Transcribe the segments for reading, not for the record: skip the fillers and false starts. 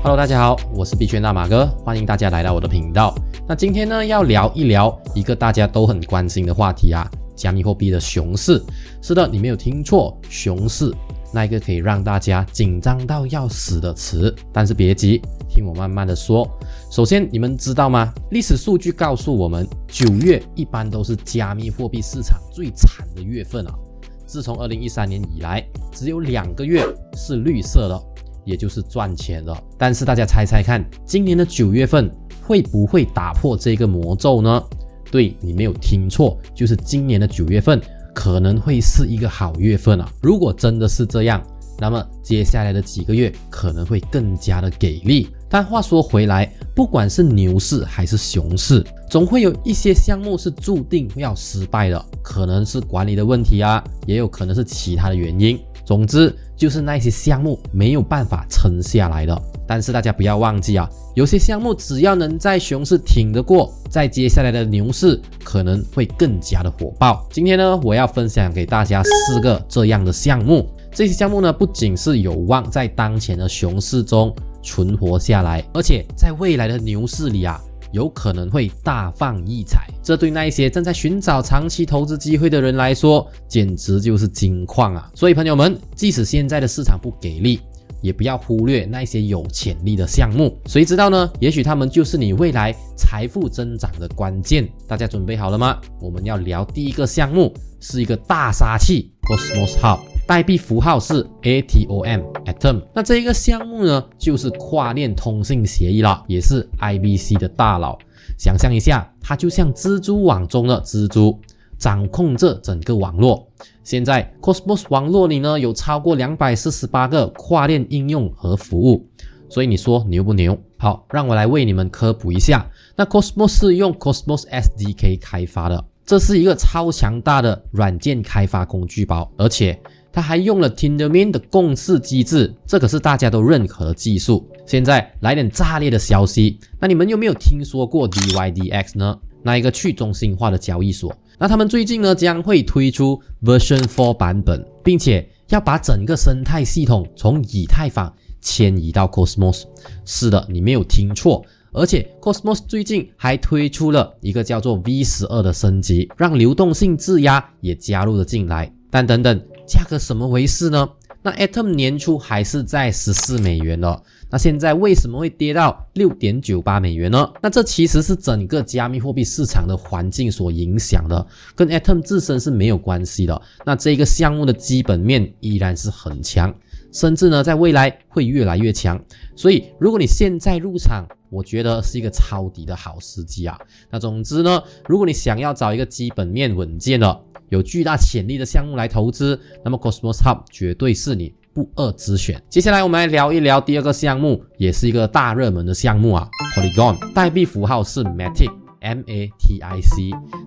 Hello， 大家好，我是币圈大马哥，欢迎大家来到我的频道。那今天呢，要聊一聊一个大家都很关心的话题啊，加密货币的熊市。是的，你没有听错，熊市，那一个可以让大家紧张到要死的词。但是别急，听我慢慢的说。首先，你们知道吗？历史数据告诉我们，9月一般都是加密货币市场最惨的月份啊。自从2013年以来，只有2个月是绿色的，也就是赚钱的。但是大家猜猜看，今年的9月份会不会打破这个魔咒呢？对，你没有听错，就是今年的9月份可能会是一个好月份啊。如果真的是这样，那么接下来的几个月可能会更加的给力。但话说回来，不管是牛市还是熊市，总会有一些项目是注定要失败的，可能是管理的问题啊，也有可能是其他的原因。总之就是那些项目没有办法撑下来的。但是大家不要忘记啊，有些项目只要能在熊市挺得过，在接下来的牛市可能会更加的火爆。今天呢，我要分享给大家4个这样的项目。这些项目呢，不仅是有望在当前的熊市中存活下来，而且在未来的牛市里啊，有可能会大放异彩。这对那一些正在寻找长期投资机会的人来说，简直就是金矿啊！所以朋友们，即使现在的市场不给力，也不要忽略那些有潜力的项目。谁知道呢？也许他们就是你未来财富增长的关键。大家准备好了吗？我们要聊第一个项目，是一个大杀器 Cosmos Hub。代币符号是 ATOM。那这一个项目呢，就是跨链通信协议了，也是 IBC 的大佬。想象一下，它就像蜘蛛网中的蜘蛛，掌控着整个网络。现在 Cosmos 网络里呢，有超过248个跨链应用和服务。所以你说牛不牛？好，让我来为你们科普一下。那 Cosmos 是用 Cosmos SDK 开发的，这是一个超强大的软件开发工具包，而且它还用了 Tendermint 的共识机制，这可是大家都认可的技术。现在来点炸裂的消息，那你们有没有听说过 DYDX 呢？那一个去中心化的交易所，那他们最近呢将会推出 Version 4 版本，并且要把整个生态系统从以太坊迁移到 Cosmos。是的，你没有听错。而且 Cosmos 最近还推出了一个叫做 V12 的升级，让流动性质押也加入了进来。但等等，价格怎么回事呢？那 Atom 年初还是在14美元了，那现在为什么会跌到 6.98 美元呢？那这其实是整个加密货币市场的环境所影响的，跟 Atom 自身是没有关系的。那这个项目的基本面依然是很强，甚至呢在未来会越来越强。所以如果你现在入场，我觉得是一个抄底的好时机啊。那总之呢，如果你想要找一个基本面稳健的、有巨大潜力的项目来投资，那么 Cosmos Hub 绝对是你不二之选。接下来我们来聊一聊第2个项目，也是一个大热门的项目啊 Polygon， 代币符号是 MATIC。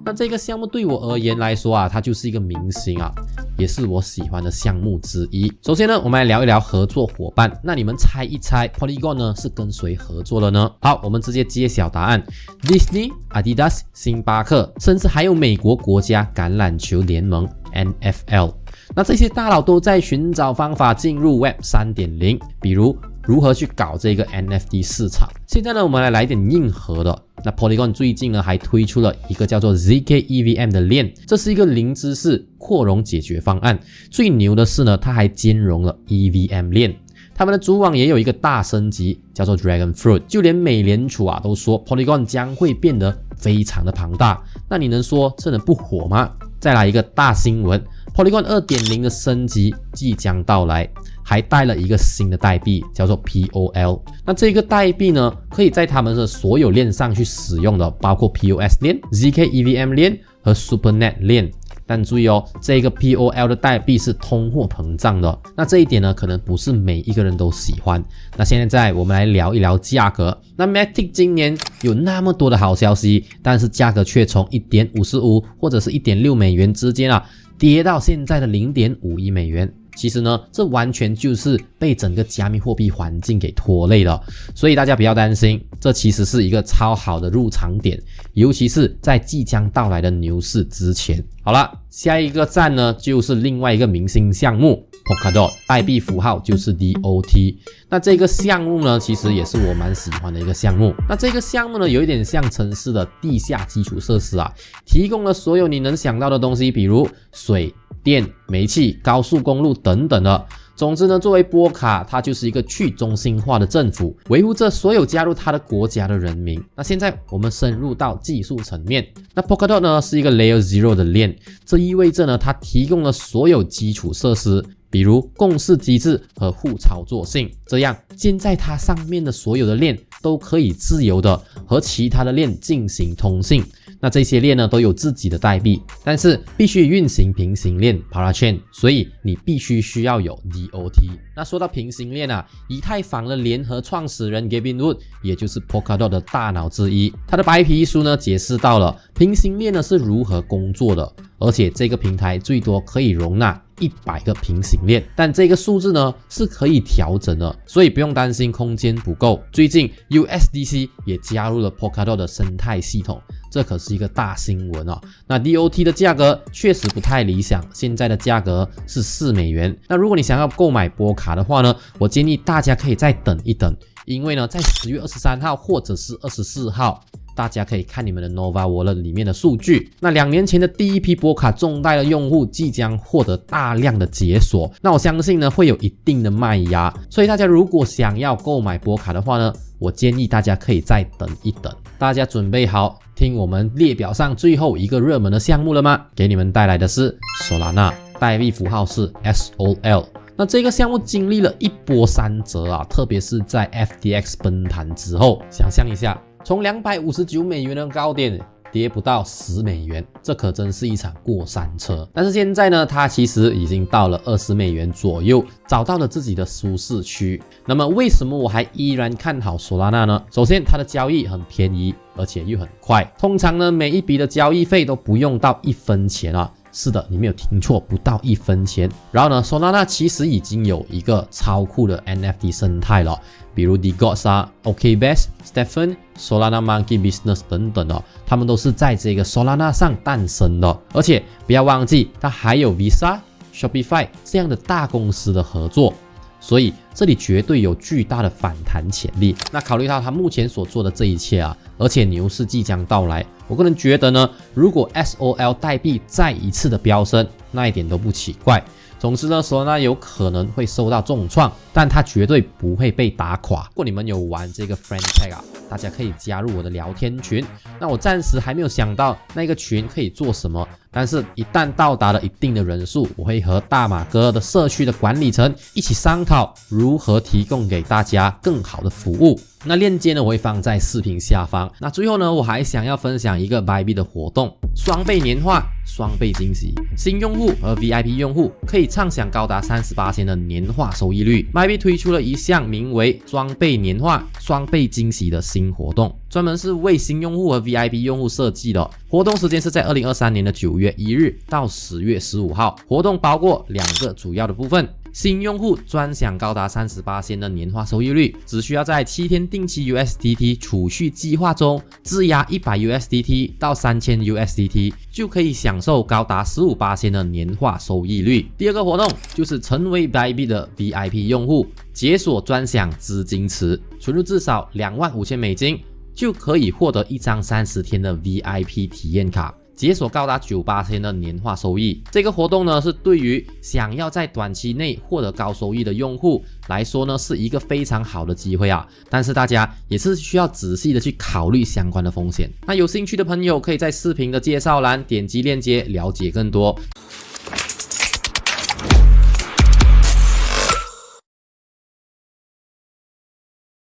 那这个项目对我而言来说啊，它就是一个明星啊，也是我喜欢的项目之一。首先呢，我们来聊一聊合作伙伴。那你们猜一猜 Polygon 呢是跟谁合作了呢？好，我们直接揭晓答案。 Disney、Adidas、星巴克，甚至还有美国国家橄榄球联盟 NFL。 那这些大佬都在寻找方法进入 Web 3.0， 比如如何去搞这个 NFT 市场。现在呢，我们来点硬核的。那 Polygon 最近呢还推出了一个叫做 ZK EVM 的链，这是一个零知识扩容解决方案。最牛的是呢，它还兼容了 EVM 链。他们的主网也有一个大升级，叫做 Dragonfruit。就连美联储啊都说 Polygon 将会变得非常的庞大。那你能说这能不火吗？再来一个大新闻， Polygon 2.0 的升级即将到来，还带了一个新的代币，叫做 POL。 那这个代币呢，可以在他们的所有链上去使用的，包括 POS 链、ZK EVM 链和 SuperNet 链。但注意哦，这个 POL 的代币是通货膨胀的，那这一点呢，可能不是每一个人都喜欢。那现在我们来聊一聊价格。那 Matic 今年有那么多的好消息，但是价格却从 1.55 或者是 1.6 美元之间啊，跌到现在的 0.51 美元。其实呢，这完全就是被整个加密货币环境给拖累了。所以大家不要担心，这其实是一个超好的入场点，尤其是在即将到来的牛市之前。好了，下一个站呢就是另外一个明星项目 Polkadot， 代币符号就是 DOT。那这个项目呢，其实也是我蛮喜欢的一个项目。那这个项目呢，有一点像城市的地下基础设施啊，提供了所有你能想到的东西，比如水、电、煤气、高速公路等等的。总之呢，作为波卡，它就是一个去中心化的政府，维护着所有加入它的国家的人民。那现在我们深入到技术层面，那 Polkadot 呢是一个 Layer 0的链，这意味着呢，它提供了所有基础设施，比如共识机制和互操作性，这样建在它上面的所有的链都可以自由的和其他的链进行通信。那这些链呢都有自己的代币，但是必须运行平行链 Parachain， 所以你必须需要有 DOT。那说到平行链啊，以太坊的联合创始人 Gavin Wood， 也就是 Polkadot 的大脑之一，他的白皮书呢解释到了平行链呢是如何工作的，而且这个平台最多可以容纳100个平行链，但这个数字呢是可以调整的，所以不用担心空间不够。最近 USDC 也加入了 Polkadot 的生态系统，这可是一个大新闻啊。那 DOT 的价格确实不太理想，现在的价格是$4。那如果你想要购买波卡的话呢，我建议大家可以再等一等，因为呢在10月23号或者是24号。大家可以看你们的 Nova Wallet 里面的数据，那2年前的第一批波卡重贷的用户即将获得大量的解锁，那我相信呢会有一定的卖压，所以大家如果想要购买波卡的话呢，我建议大家可以再等一等。大家准备好听我们列表上最后一个热门的项目了吗？给你们带来的是 Solana， 代币符号是 SOL。那这个项目经历了一波三折啊，特别是在 FTX 崩盘之后，想象一下，从$259的高点跌不到$10，这可真是一场过山车。但是现在呢，它其实已经到了$20左右，找到了自己的舒适区。那么为什么我还依然看好 Solana 呢？首先，它的交易很便宜，而且又很快。通常呢，每一笔的交易费都不用到1分钱啊。是的，你没有听错，不到1分钱。然后呢 ，Solana 其实已经有一个超酷的 NFT 生态了，比如 DeGods、OKBest、Stephen、Solana Monkey Business 等等的，他们都是在这个 Solana 上诞生的。而且不要忘记，它还有 Visa、Shopify 这样的大公司的合作。所以这里绝对有巨大的反弹潜力。那考虑到他目前所做的这一切啊，而且牛市即将到来，我个人觉得呢，如果 SOL 代币再一次的飙升，那一点都不奇怪。总之呢 ，Solana 有可能会受到重创，但它绝对不会被打垮。如果你们有玩这个 Friend Tag 啊，大家可以加入我的聊天群。那我暂时还没有想到那个群可以做什么，但是一旦到达了一定的人数，我会和大马哥的社区的管理层一起商讨如何提供给大家更好的服务。那链接呢，我会放在视频下方。那最后呢，我还想要分享一个 Bybit 的活动，双倍年化，双倍惊喜。新用户和 VIP 用户可以畅享高达30%的年化收益率。Bybit 推出了一项名为双倍年化，双倍惊喜的新活动，专门是为新用户和 VIP 用户设计的。活动时间是在2023年的9月1日到10月15号。活动包括2个主要的部分。新用户专享高达30%的年化收益率，只需要在7天定期 USDT 储蓄计划中质押100 USDT 到3000 USDT， 就可以享受高达15%的年化收益率。第二个活动就是成为 Bybit 的 VIP 用户，解锁专享资金池，存入至少$25,000，就可以获得一张30天的 VIP 体验卡。解锁高达9%的年化收益。这个活动呢，是对于想要在短期内获得高收益的用户来说呢，是一个非常好的机会啊。但是大家也是需要仔细的去考虑相关的风险。那有兴趣的朋友可以在视频的介绍栏点击链接了解更多。